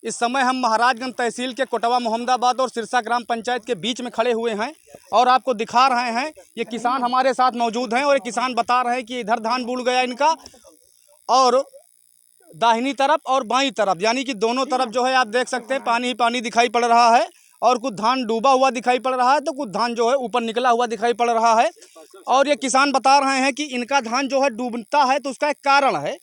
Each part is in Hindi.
इस समय हम महाराजगंज तहसील के कोटवा मोहम्मदाबाद और सिरसा ग्राम पंचायत के बीच में खड़े हुए हैं और आपको दिखा रहे हैं। ये किसान हमारे साथ मौजूद हैं और ये किसान बता रहे हैं कि इधर धान बूड़ गया इनका, और दाहिनी तरफ और बाईं तरफ यानी कि दोनों तरफ जो है आप देख सकते हैं पानी ही पानी दिखाई पड़ रहा है, और कुछ धान डूबा हुआ दिखाई पड़ रहा है तो कुछ धान जो है ऊपर निकला हुआ दिखाई पड़ रहा है। और ये किसान बता रहे हैं कि इनका धान जो है डूबता है तो उसका एक कारण है,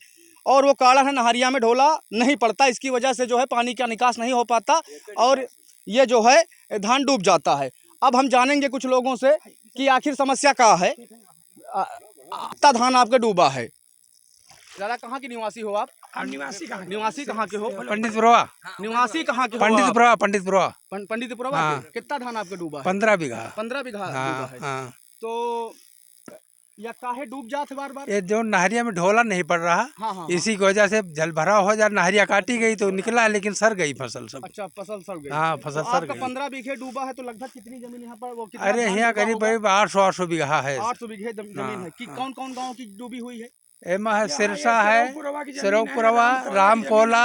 और वो कारण है नहरिया में ढोला नहीं पड़ता, इसकी वजह से जो है पानी का निकास नहीं हो पाता और ये जो है धान डूब जाता है। अब हम जानेंगे कुछ लोगों से कि आखिर समस्या क्या है। इतना धान आपका डूबा है। दादा कहाँ के निवासी हो आप? निवासी कहाँ के हो? पंडितपुरवा। निवासी कहाँ के हो? पंडितपुरवा। पंडितपुरवा हाँ। के? कितना धान आपका डूबा है? 15 बीघा। 15 बीघा डूबा है। हाँ। तो या काहे डूब जाते बार बार? ये जो नहरिया में ढोला नहीं पड़ रहा, हाँ। इसी की वजह से जल भराव हो जा, नहरिया काटी गई तो निकला, लेकिन सर गई फसल सब। अच्छा, फसल सड़ गई। हाँ, फसल तो सड़ आपका गई। 15 बीघे डूबा है तो लगभग कितनी जमीन यहाँ पर? वो अरे यहाँ करीब 800 बीघा है। 800 बीघे जमीन है। कि कौन कौन गाँव की डूबी हुई है? एमा है सिरसा है, सिरोपुरवा, रामकोला,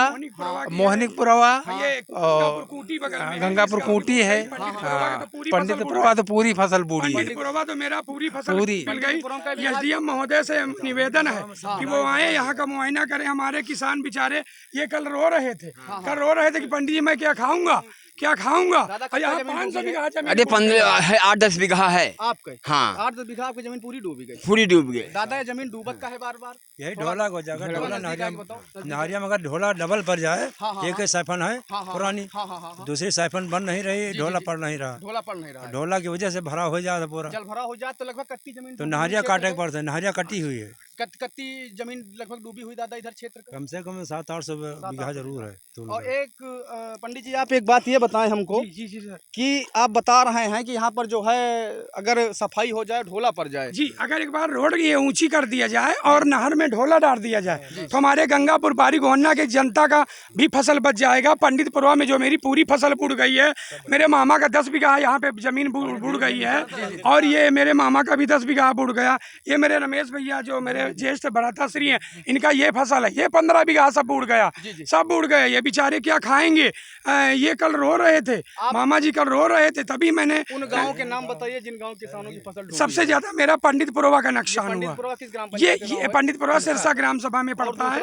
मोहनिकपुरवा और गंगापुर कूटी है। पंडितपुरवा तो पूरी फसल बूढ़ी है। पंडितपुरवा तो मेरा पूरी फसल पूरी मिल गई। एसडीएम महोदय से निवेदन है कि वो आए यहाँ का मुआयना करें। हमारे किसान बेचारे ये कल रो रहे थे कि पंडित जी मैं क्या खाऊंगा। और यहाँ 500 बीघा जमीन। अरे 8-10 बीघा है आपके? हाँ, 8-10 बीघा आपकी जमीन पूरी डूबी गई? पूरी डूब गए। दादा ये जमीन डूबत का है बार बार? यही ढोला को जगह ढोला बताओ। नहरिया में अगर ढोला डबल पर जाए, एक साइफन है पुरानी, दूसरी साइफन बन नहीं रही, ढोला पड़ नहीं रहा। ढोला पड़ नहीं रहा। ढोला की वजह से भरा हो जाता पूरा, जल भरा हो जाए तो लगभग कत्ती जमीन तो नहरिया काटे के पड़ता है। नहरिया कटी हुई है, कत्ती जमीन लगभग डूबी हुई दादा इधर क्षेत्र का? कम से कम 700-800 बीघा जरूर है। और एक पंडित जी आप एक बात ये बताएं हमको कि आप बता रहे हैं कि यहाँ पर जो है अगर सफाई हो जाए, ढोला पड़ जाए जी, अगर एक बार रोड ये ऊंची कर दिया जाए और नहर में ढोला डाल दिया जाए तो हमारे गंगापुर बारी गोहन्ना के जनता का भी फसल बच जाएगा। पंडितपुरवा में जो मेरी पूरी फसल बूढ़ गई है, मेरे मामा का 10 बीघा यहाँ पे जमीन बूढ़ गई है, और ये मेरे मामा का भी 10 बीघा बूढ़ गया। ये मेरे रमेश भैया जो मेरे ज्येष्ठ भ्राता श्री हैं, इनका ये फसल है, ये 15 बीघा सब बूढ़ गया, सब बूढ़ गए। ये बेचारे क्या खाएंगे? ये कल रो रहे थे, मामा जी कल रो रहे थे, तभी मैंने उन गाँव के नाम बताइए जिन गाँव किसानों की फसल डूबी। सबसे ज्यादा मेरा पंडितपुरवा का नुकसान हुआ। पंडितपुरवा किस ग्राम ये पंचायत का? पंडितपुरवा सिरसा ग्राम सभा में पड़ता है,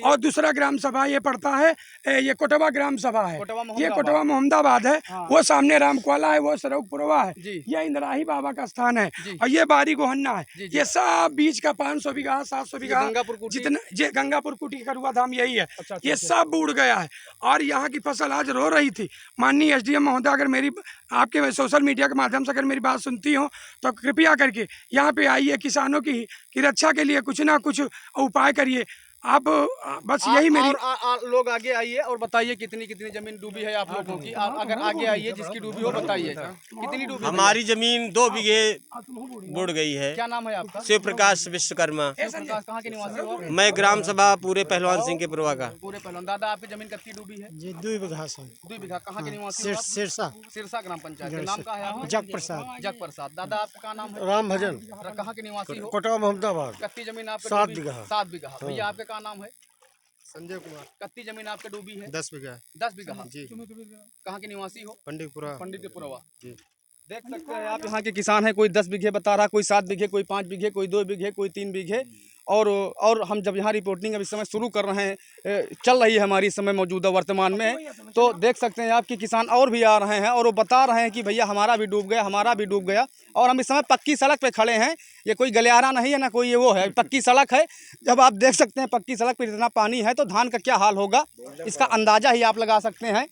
और दूसरा ग्राम सभा ये पड़ता है, ये कोटवा ग्राम सभा है। ये कोटवा मोहम्मदाबाद है। वो सामने रामकोला है, वो सरोपुरवा है, ये इंद्राही बाबा का स्थान है, और ये बारी गोहन्ना है। ये सब बीच का 500 बीघा 700 बीघा जितना ये गंगापुर कुटी करुआ धाम यही है। ये सब बूढ़ गया है, और यहाँ की फसल आज रो रही थी। माननीय एसडीएम महोदय अगर मेरी आपके सोशल मीडिया के माध्यम से अगर मेरी बात सुनती हो तो कृपया करके यहाँ पे आइए, किसानों की रक्षा के लिए कुछ ना कुछ उपाय करिए आप। बस यही मेरी लोग आगे आइए और बताइए कितनी जमीन डूबी है आप लोगों की। अगर आगे आइए, जिसकी डूबी हो बताइए कितनी डूबी। हमारी जमीन 2 बीघे बुड़ गई है। क्या नाम है आपका? शिव प्रकाश विश्वकर्मा। कहाँ के निवासी हो? मैं ग्राम सभा पूरे पहलवान सिंह के पुरवा का। पूरे पहलवान। दादा आपकी जमीन कितनी डूबी है? जी 2 बीघा। 2 बीघा। कहाँ के निवासी हो? सिरसा ग्राम पंचायत। नाम का है? जग प्रसाद। दादा आपका क्या नाम है? राम भजन। कहाँ के निवासी हो? कोटवा मोहम्मदाबाद। कितनी जमीन आपकी? 7 बीघा। 7 बीघा। भैया आपका क्या नाम है? संजय कुमार। कितनी जमीन आपके डूबी है? 10 बीघा। 10 बीघा जी। कहाँ के निवासी हो? पंडितपुरवा जी। देख सकते हैं आप यहाँ के किसान हैं, कोई 10 बीघे बता रहा, कोई 7 बीघे, कोई 5 बीघे, कोई 2 बीघे, कोई 3 बीघे। और हम जब यहाँ रिपोर्टिंग अब इस समय शुरू कर रहे हैं, चल रही है हमारी इस समय मौजूदा वर्तमान में, तो देख सकते हैं आप कि किसान और भी आ रहे हैं और वो बता रहे हैं कि भैया हमारा भी डूब गया, हमारा भी डूब गया। और हम इस समय पक्की सड़क पे खड़े हैं, ये कोई गलियारा नहीं है ना कोई ये वो है, पक्की सड़क है। जब आप देख सकते हैं पक्की सड़क पर इतना पानी है तो धान का क्या हाल होगा, इसका अंदाज़ा ही आप लगा सकते हैं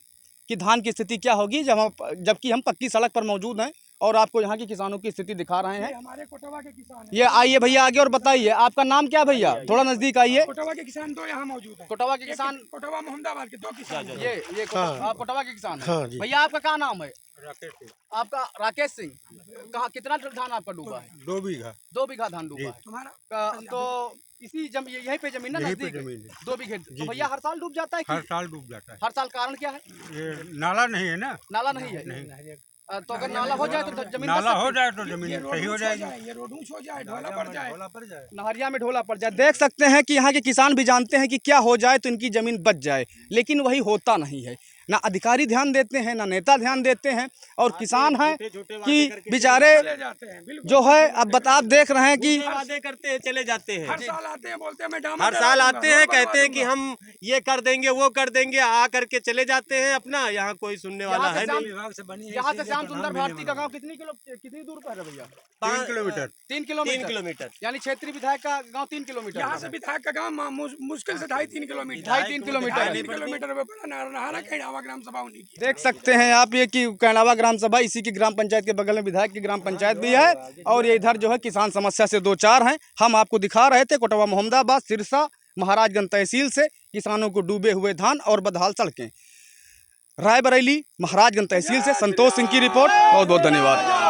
कि धान की स्थिति क्या होगी जबकि हम पक्की सड़क पर मौजूद हैं और आपको यहाँ की किसानों की स्थिति दिखा रहे हैं। हमारे कोटवा के किसान ये आइए भैया आगे और बताइए आपका नाम क्या? भैया थोड़ा नजदीक आइए। कोटवा के किसान तो यहाँ मौजूद है। कोटवा के किसान, कोटवा मोहम्मदाबाद के 2 किसान। ये आप कोटवा के किसान हाँ हैं। जी। भैया आपका क्या नाम है? आपका राकेश सिंह। कहाँ कितना धान आपका डूबा है? 2 बीघा। 2 बीघा धान डूबा है तुम्हारा। तो इसी यहीं पे जमीन ना नजदीक है? 2 बीघे। तो भैया हर साल डूब जाता है? हर साल डूब जाता है। हर साल कारण क्या है? ये नाला नहीं है ना। नाला नहीं है। तो अगर नाला हो जाए तो जमीन नाला हो जाए तो जमीन सही हो जाएगी। ये रोड ऊंच हो जाए, ढोला पड़ जाए, नहरिया में ढोला पड़ जाए। देख सकते हैं कि यहाँ के किसान भी जानते हैं कि क्या हो जाए तो इनकी ज़मीन बच जाए, लेकिन वही होता नहीं है। ना अधिकारी ध्यान देते हैं, ना नेता ध्यान देते हैं, और किसान हैं कि बेचारे जो है अब आप देख रहे हैं कि वादे करते हैं चले जाते हैं। हर साल आते हैं, बोलते हैं मैं डामर हर साल आते हैं, कहते हैं कि हम ये कर देंगे वो कर देंगे, आ करके चले जाते हैं अपना। यहाँ कोई सुनने वाला है नहीं। यहाँ से श्याम सुंदर भारती का गांव कितनी दूर पर है भैया? 3 किलोमीटर 3 3 किलोमीटर। यानी क्षेत्रीय विधायक का गांव 3 किलोमीटर। यहाँ से विधायक का गाँव मुश्किल से 2.5-3 किलोमीटर, 2.5-3 किलोमीटर। 3 किलोमीटर में बड़ा नहर कैलावा ग्राम सभा होने की। देख सकते हैं आप ये कि कैलावा ग्राम सभा इसी की ग्राम पंचायत के बगल में विधायक की ग्राम पंचायत भी है, और ये इधर जो है किसान समस्या से दो चार हैं। हम आपको दिखा रहे थे कोटवा मोहम्मदाबाद सिरसा महाराजगंज तहसील से किसानों को डूबे हुए धान और बदहाल सड़कें। रायबरेली महाराजगंज तहसील से संतोष सिंह की रिपोर्ट। बहुत बहुत धन्यवाद।